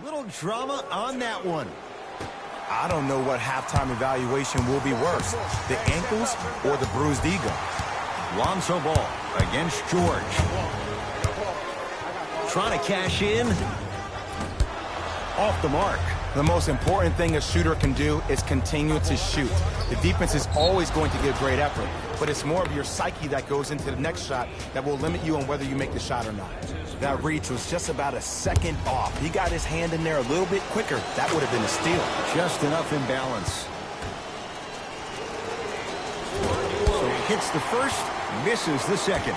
Little drama on that one. I don't know what halftime evaluation will be worse, the ankles or the bruised ego. Lonzo Ball against George. Trying to cash in. Off the mark. The most important thing a shooter can do is continue to shoot. The defense is always going to give great effort, but it's more of your psyche that goes into the next shot that will limit you on whether you make the shot or not. That reach was just about a second off. He got his hand in there a little bit quicker. That would have been a steal. Just enough imbalance. So he hits the first, misses the second.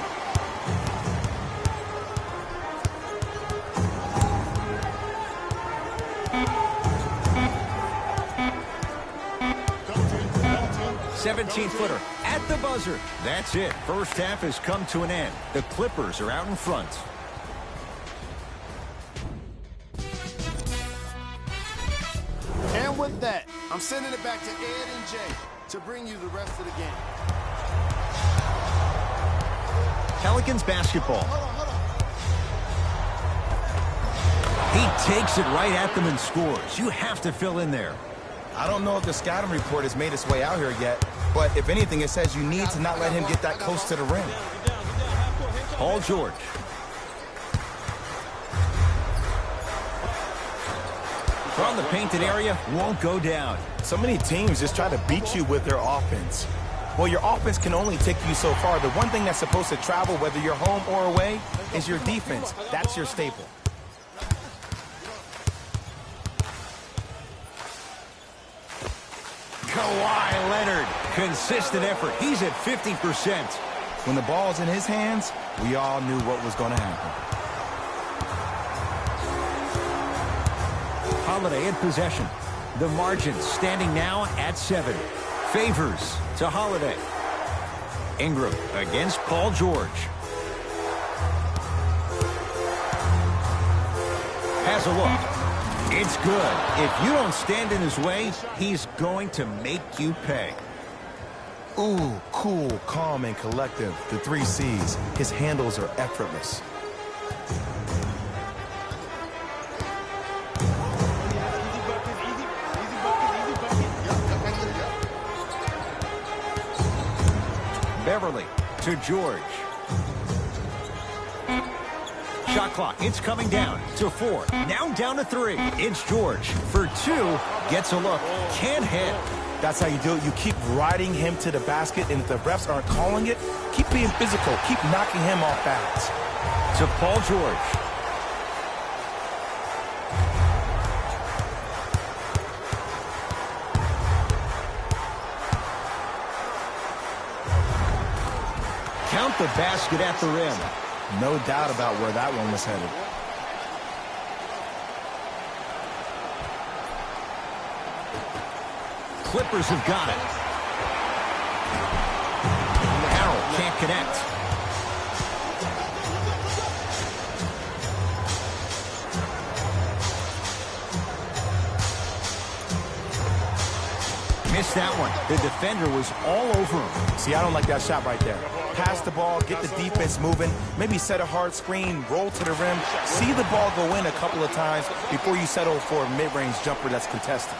Footer at the buzzer. That's it. First half has come to an end. The Clippers are out in front. And with that, I'm sending it back to Ed and Jay to bring you the rest of the game. Pelicans basketball. He takes it right at them and scores. You have to fill in there. I don't know if the scouting report has made its way out here yet, but if anything, it says you need to not let him get that close to the rim. Paul George. From the painted area, won't go down. So many teams just try to beat you with their offense. Well, your offense can only take you so far. The one thing that's supposed to travel, whether you're home or away, is your defense. That's your staple. Kawhi Leonard, consistent effort. He's at 50%. When the ball's in his hands, we all knew what was going to happen. Holiday in possession. The margin standing now at 7. Favors to Holiday. Ingram against Paul George. Has a look. It's good. If you don't stand in his way, he's going to make you pay. Ooh, cool, calm, and collective. The 3 C's. His handles are effortless. Beverly to George. Shot clock, it's coming down to 4. Now down to 3. It's George for 2. Gets a look. Can't hit. That's how you do it. You keep riding him to the basket, and if the refs aren't calling it, keep being physical. Keep knocking him off balance. To Paul George. Count the basket at the rim. No doubt about where that one was headed. Clippers have got it. Harrell can't connect. Missed that one. The defender was all over him. See, I don't like that shot right there. Pass the ball, get the defense moving, maybe set a hard screen, roll to the rim, see the ball go in a couple of times before you settle for a mid-range jumper that's contested.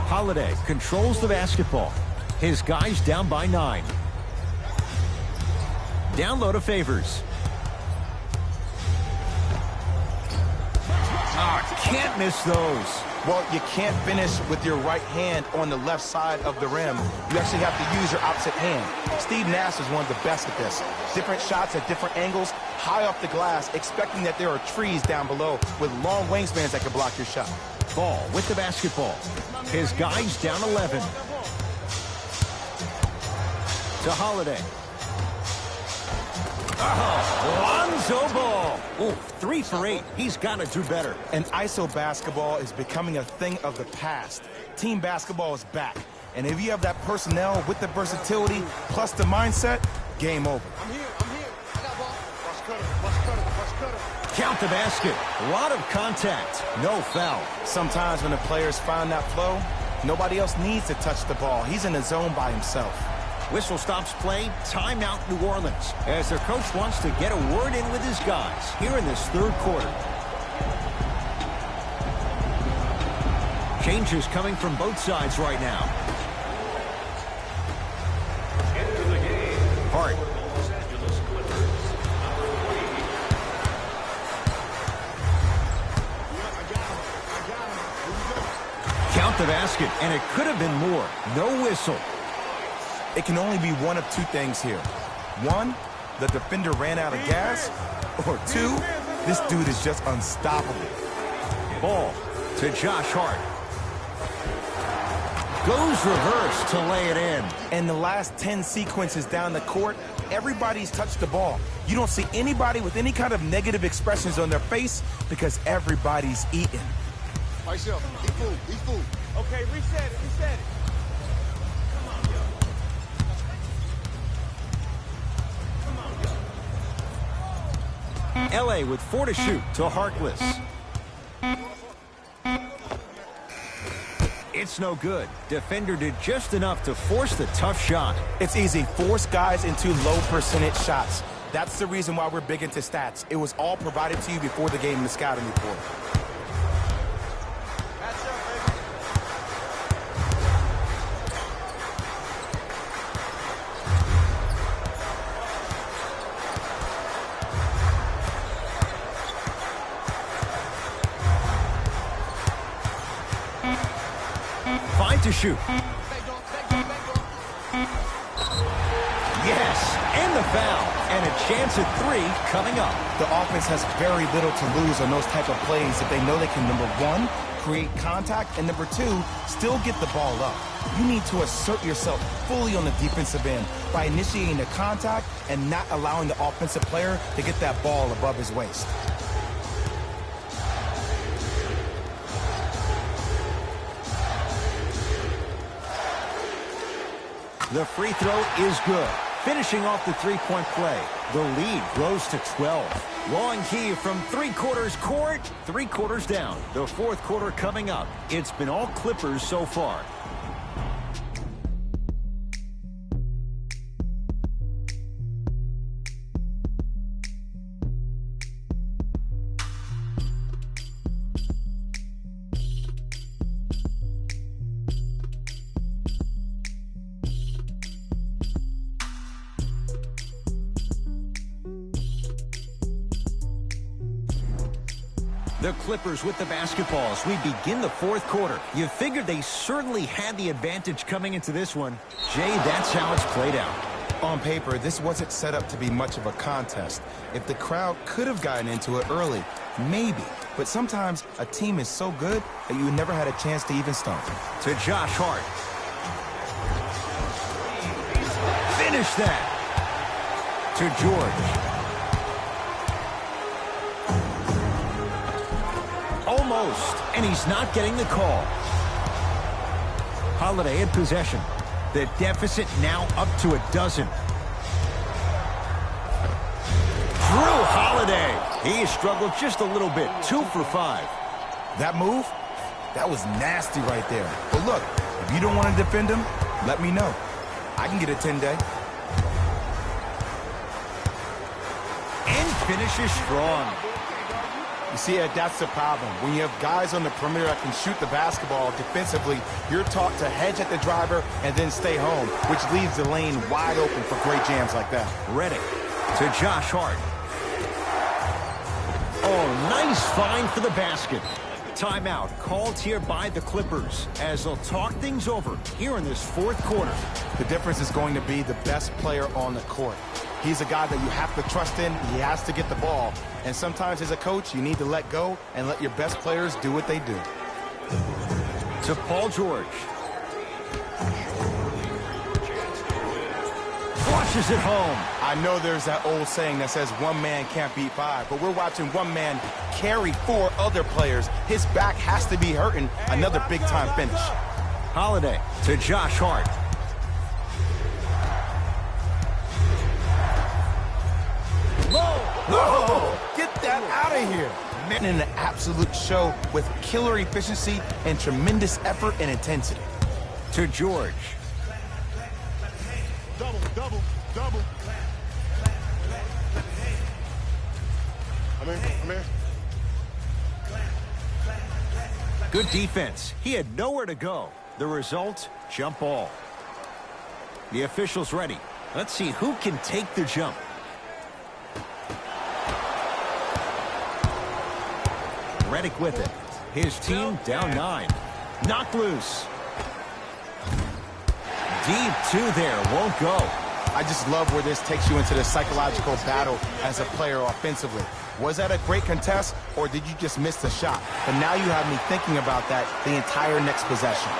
Holiday controls the basketball. His guys down by 9. Down low to Favors. Can't miss those. Well, you can't finish with your right hand on the left side of the rim. You actually have to use your opposite hand. Steve Nash is one of the best at this. Different shots at different angles, high off the glass, expecting that there are trees down below with long wingspans that can block your shot. Ball with the basketball. His guys down 11. To Holiday. Lonzo Ball. Oh, 3 for 8. He's got to do better. And ISO basketball is becoming a thing of the past. Team basketball is back. And if you have that personnel with the versatility plus the mindset, game over. I'm here. I got ball. Rush cutter. Count the basket. A lot of contact. No foul. Sometimes when the players find that flow, nobody else needs to touch the ball. He's in the zone by himself. Whistle stops play. Timeout, New Orleans, as their coach wants to get a word in with his guys here in this third quarter. Changes coming from both sides right now. Into the game. Hart. Los Angeles Clippers. Count the basket, and it could have been more. No whistle. It can only be one of two things here. One, the defender ran out of gas. Or two, this dude is just unstoppable. Ball to Josh Hart. Goes reverse to lay it in. And the last 10 sequences down the court, everybody's touched the ball. You don't see anybody with any kind of negative expressions on their face because everybody's eating. Myself, he fooled. Okay, reset it. LA with 4 to shoot to Harkless. It's no good. Defender did just enough to force the tough shot. It's easy. Force guys into low percentage shots. That's the reason why we're big into stats. It was all provided to you before the game in the scouting report. That's up, baby. To shoot. Yes, and the foul. And a chance at 3 coming up. The offense has very little to lose on those type of plays if they know they can, number one, create contact, and number two, still get the ball up. You need to assert yourself fully on the defensive end by initiating the contact and not allowing the offensive player to get that ball above his waist. The free throw is good. Finishing off the three-point play. The lead grows to 12. Long key from three-quarters court, 3 quarters down. The fourth quarter coming up. It's been all Clippers so far. The Clippers with the basketball as we begin the fourth quarter. You figured they certainly had the advantage coming into this one. Jay, that's how it's played out. On paper, this wasn't set up to be much of a contest. If the crowd could have gotten into it early, maybe. But sometimes a team is so good that you never had a chance to even stomp them. To Josh Hart. Finish that. To George. Almost, and he's not getting the call. Holiday in possession. The deficit now up to a dozen. Drew Holiday. He struggled just a little bit. 2 for 5. That move, that was nasty right there. But look, if you don't want to defend him, let me know. I can get a 10-day. And finishes strong. You see, Ed, that's the problem. When you have guys on the perimeter that can shoot the basketball defensively, you're taught to hedge at the driver and then stay home, which leaves the lane wide open for great jams like that. Redick to Josh Hart. Oh, nice find for the basket. Timeout called here by the Clippers as they'll talk things over here in this fourth quarter. The difference is going to be the best player on the court. He's a guy that you have to trust in. He has to get the ball. And sometimes as a coach, you need to let go and let your best players do what they do. To Paul George. Flushes it home. I know there's that old saying that says one man can't beat 5, but we're watching one man carry 4 other players. His back has to be hurting. Another big-time finish. Holiday to Josh Hart. Whoa! Get that out of here! Man, in an absolute show with killer efficiency and tremendous effort and intensity. To George. I'm in. Good defense. He had nowhere to go. The result, jump ball. The official's ready. Let's see who can take the jump. Redick with it. His team down 9. Knocked loose. Deep 2 there. Won't go. I just love where this takes you into the psychological battle as a player offensively. Was that a great contest, or did you just miss the shot? But now you have me thinking about that the entire next possession.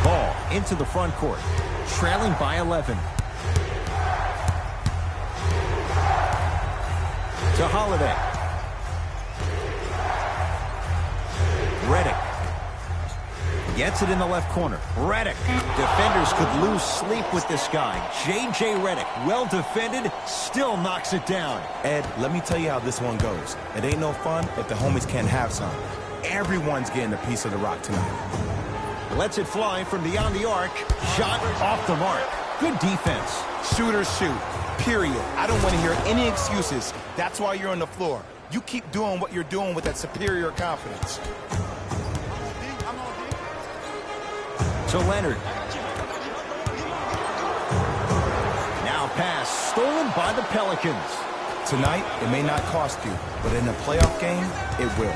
Ball into the front court. Trailing by 11. To Holiday. Redick. Gets it in the left corner. Redick. Defenders could lose sleep with this guy. J.J. Redick, well defended, still knocks it down. Ed, let me tell you how this one goes. It ain't no fun if the homies can't have some. Everyone's getting a piece of the rock tonight. Lets it fly from beyond the arc. Shot off the mark. Good defense. Shooters shoot. Period. I don't want to hear any excuses. That's why you're on the floor. You keep doing what you're doing with that superior confidence. To Leonard. Now pass stolen by the Pelicans. Tonight, it may not cost you, but in a playoff game, it will.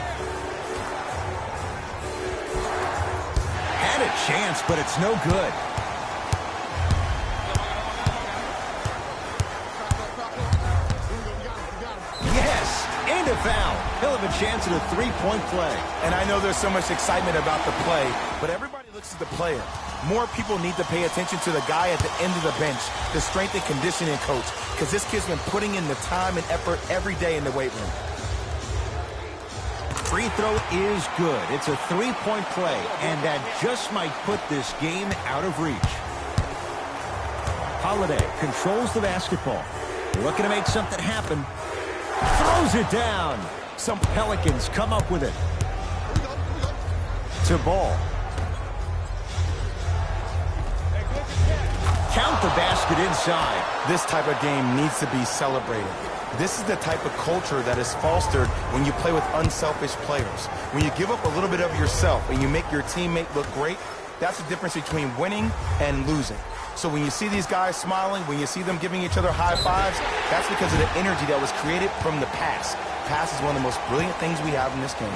Had a chance, but it's no good. Yes, and a foul. He'll have a chance at a three-point play. And I know there's so much excitement about the play, but everybody looks at the player. More people need to pay attention to the guy at the end of the bench, the strength and conditioning coach, because this kid's been putting in the time and effort every day in the weight room. Free throw is good. It's a three-point play, and that just might put this game out of reach. Holiday controls the basketball. Looking to make something happen. Throws it down. Some Pelicans come up with it. To Ball. Count the basket inside. This type of game needs to be celebrated. This is the type of culture that is fostered when you play with unselfish players. When you give up a little bit of yourself and you make your teammate look great, that's the difference between winning and losing. So when you see these guys smiling, when you see them giving each other high fives, that's because of the energy that was created from the pass. Pass is one of the most brilliant things we have in this game.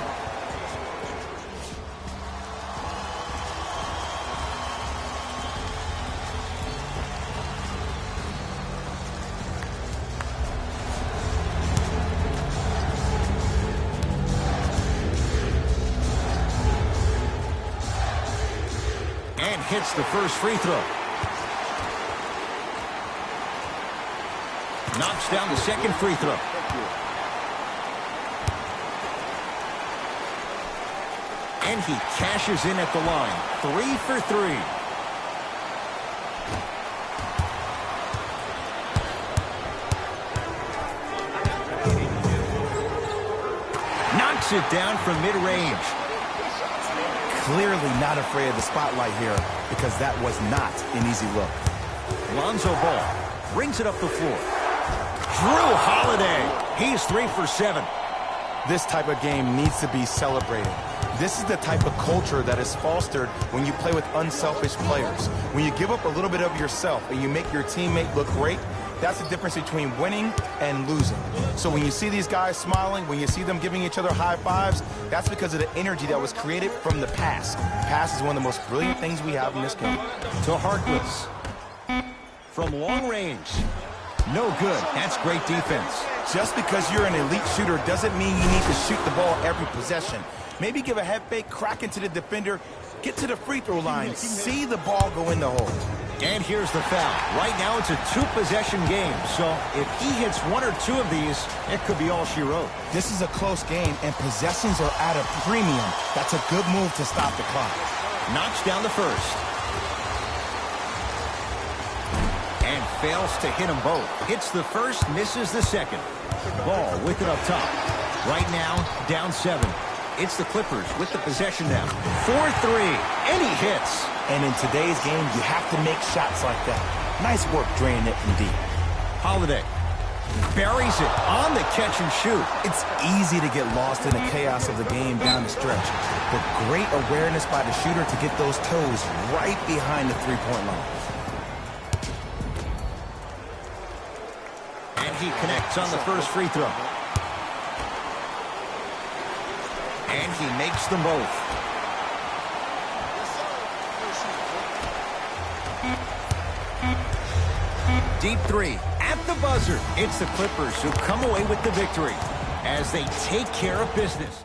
And hits the first free throw. Knocks down the second free throw. And he cashes in at the line. 3 for 3. Knocks it down from mid-range. Clearly not afraid of the spotlight here because that was not an easy look. Lonzo Ball brings it up the floor. Drew Holiday. He's 3 for 7. This type of game needs to be celebrated. This is the type of culture that is fostered when you play with unselfish players. When you give up a little bit of yourself and you make your teammate look great, that's the difference between winning and losing. So when you see these guys smiling, when you see them giving each other high fives, that's because of the energy that was created from the pass. Pass is one of the most brilliant things we have in this game. To Harkless. From long range. No good. That's great defense. Just because you're an elite shooter doesn't mean you need to shoot the ball every possession. Maybe give a head fake, crack into the defender, get to the free throw line, see the ball go in the hole. And here's the foul. Right now it's a two-possession game, so if he hits one or two of these, it could be all she wrote. This is a close game, and possessions are at a premium. That's a good move to stop the clock. Knocks down the first. And fails to hit them both. Hits the first, misses the second. Ball with it up top. Right now, down 7. It's the Clippers with the possession now. 4-3, and he hits. And in today's game, you have to make shots like that. Nice work draining it from deep. Holiday buries it on the catch and shoot. It's easy to get lost in the chaos of the game down the stretch, but great awareness by the shooter to get those toes right behind the three-point line. And he connects on the first free throw. And he makes them both. Deep three at the buzzer. It's the Clippers who come away with the victory as they take care of business.